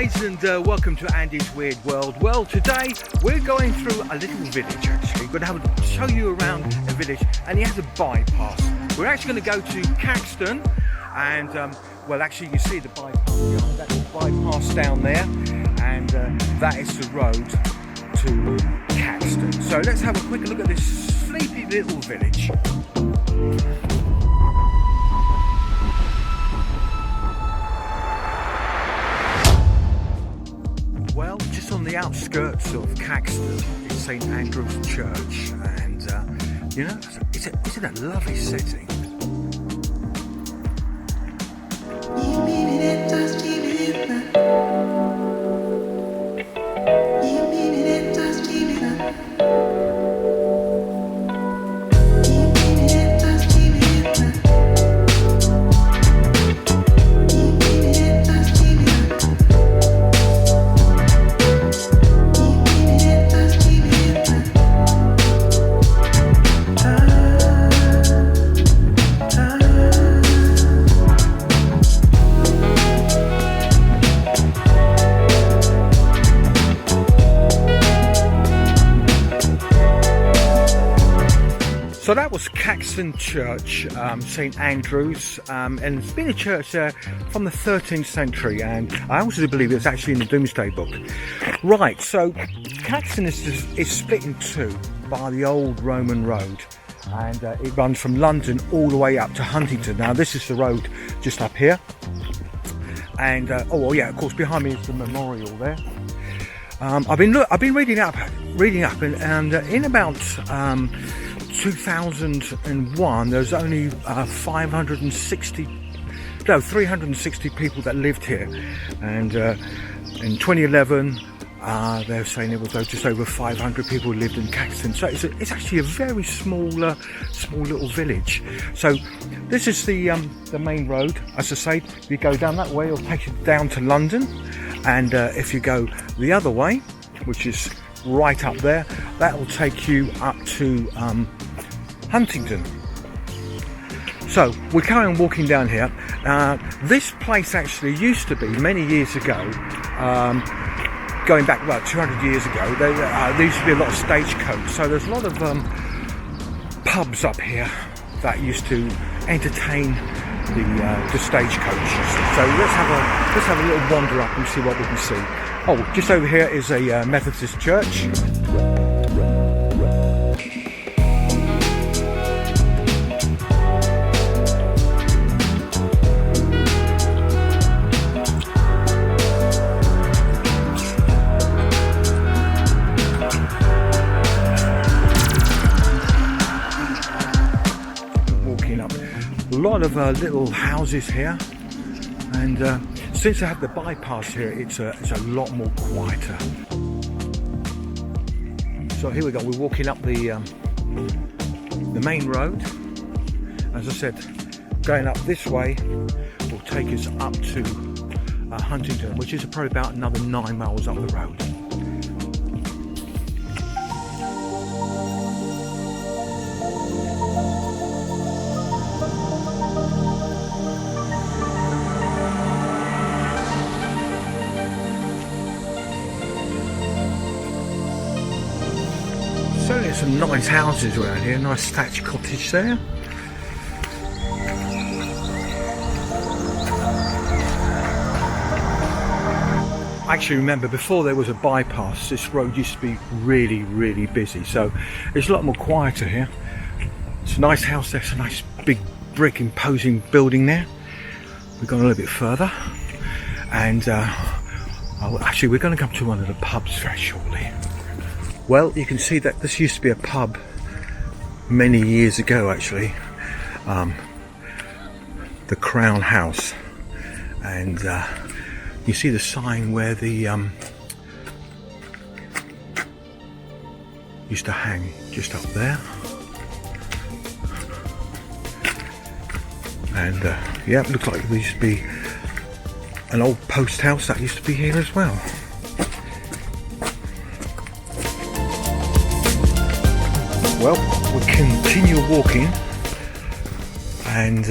guys, and welcome to Andy's Weird World. Well, today we're going through a little village actually. We're going to show you around a village, and he has a bypass. We're actually going to go to Caxton, and well, actually you see the bypass behind. That's the bypass down there, and that is the road to Caxton. So let's have a quick look at this sleepy little village. Well, just on the outskirts of Caxton is St Andrew's Church, and you know, it's in a lovely setting. So that was Caxton Church, St Andrew's, and it's been a church there from the 13th century, and I also believe it's actually in the Domesday Book. Right, so Caxton is split in two by the old Roman road, and it runs from London all the way up to Huntingdon. Now this is the road just up here, and oh well, yeah, of course behind me is the memorial there. I've been reading up, and in about 2001 there's only 360 people that lived here, and in 2011 they're saying it was just over 500 people lived in Caxton. So it's actually a very small little village. So this is the main road. As I say, if you go down that way, it'll take you down to London, and if you go the other way, which is right up there, that will take you up to Huntingdon. So we carry on walking down here. This place actually used to be, many years ago, going back about 200 years ago, there used to be a lot of stagecoach. So there's a lot of pubs up here that used to entertain the stagecoaches. So let's have a little wander up and see what we can see. Oh, just over here is a Methodist church. Walking up, a lot of little houses here, and since I have the bypass here, it's a lot more quieter. So here we go. We're walking up the main road. As I said, going up this way will take us up to Huntingdon, which is probably about another 9 miles up the road. Certainly some nice houses around here, nice thatched cottage there. I actually remember before there was a bypass, this road used to be really, really busy, so it's a lot more quieter here. It's a nice house there, it's a nice big brick imposing building there. We've gone a little bit further, and actually we're going to come to one of the pubs very shortly. Well, you can see that this used to be a pub many years ago actually, the Crown House, and you see the sign where the used to hang just up there, and yeah, it looks like there used to be an old post house that used to be here as well. Well, we continue walking, and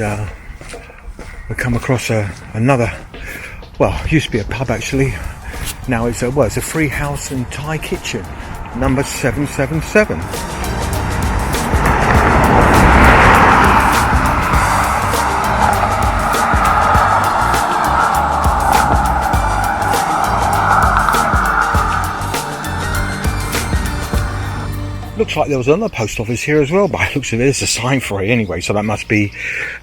we come across another, well, it used to be a pub actually, Now it's a free house and Thai kitchen, number 777. Looks like there was another post office here as well, but it looks like there's a sign for it anyway, so that must be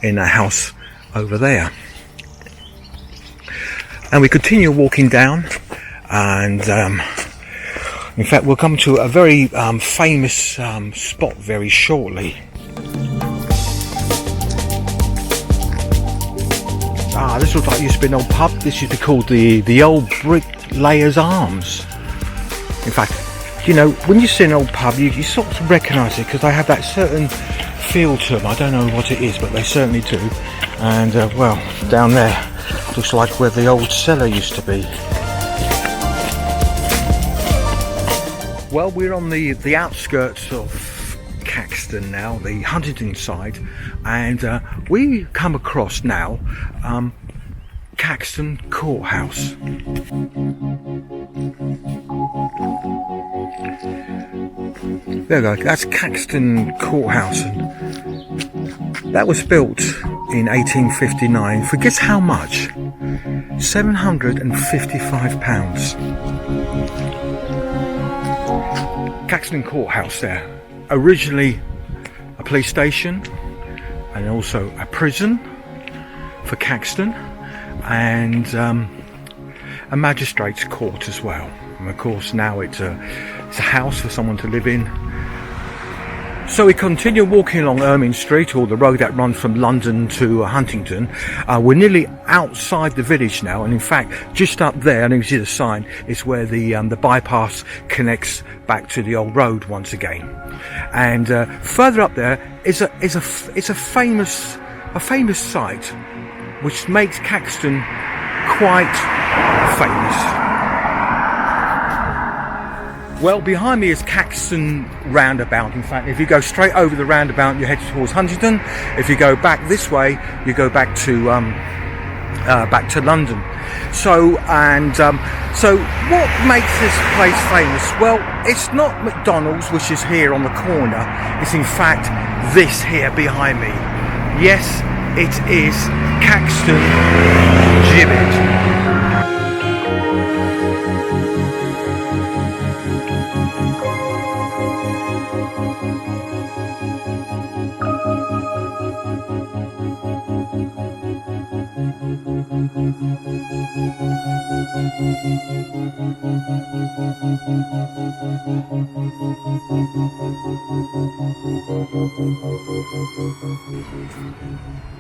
in a house over there. And we continue walking down, and in fact we'll come to a very famous spot very shortly. This looks like it used to be an old pub. This used to be called the Old Bricklayer's Arms. In fact, you know, when you see an old pub, you sort of recognise it because they have that certain feel to them. I don't know what it is, but they certainly do. And well, down there looks like where the old cellar used to be. Well, we're on the outskirts of Caxton now, the Huntingdon side, and we come across now Caxton Courthouse. There we go, that's Caxton Courthouse, and that was built in 1859 for guess how much? £755. Caxton Courthouse there, originally a police station and also a prison for Caxton, and a magistrate's court as well. And of course now it's a house for someone to live in. So we continue walking along Ermine Street, or the road that runs from London to Huntingdon. We're nearly outside the village now, and in fact just up there, and you see the sign, is where the bypass connects back to the old road once again. And further up there is a famous site which makes Caxton quite famous. Well, behind me is Caxton roundabout. In fact, if you go straight over the roundabout, you head towards Huntingdon. If you go back this way, you go back to London. So what makes this place famous? Well, it's not McDonald's, which is here on the corner. It's in fact this here behind me. Yes, it is Caxton Gibbet.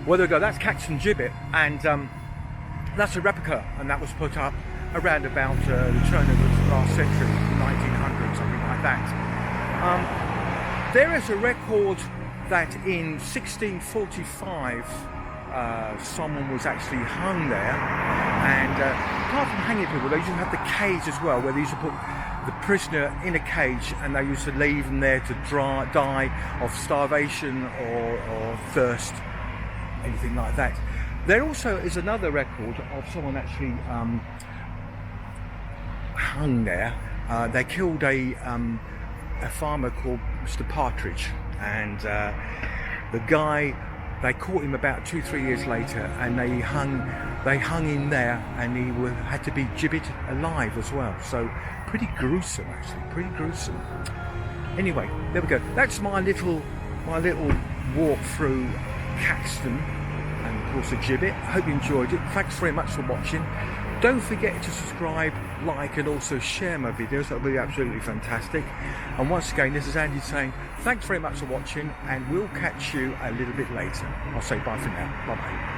Well, there we go, that's Caxton Gibbet, and that's a replica, and that was put up around about the turn of the last century, 1900, something like that. There is a record that in 1645 someone was actually hung there, and apart from hanging people, they used to have the cage as well, where they used to put the prisoner in a cage and they used to leave him there to die of starvation or thirst, anything like that. There also is another record of someone actually hung there. They killed a farmer called Mr. Partridge, and the guy, they caught him about 2-3 years later, and they hung him there, and he had to be gibbeted alive as well. So pretty gruesome, actually, pretty gruesome. Anyway, there we go. That's my little walk through Caxton and of course the Gibbet. I hope you enjoyed it. Thanks very much for watching. Don't forget to subscribe, like, and also share my videos. That would be absolutely fantastic. And once again, this is Andy saying thanks very much for watching, and we'll catch you a little bit later. I'll say bye for now. Bye bye.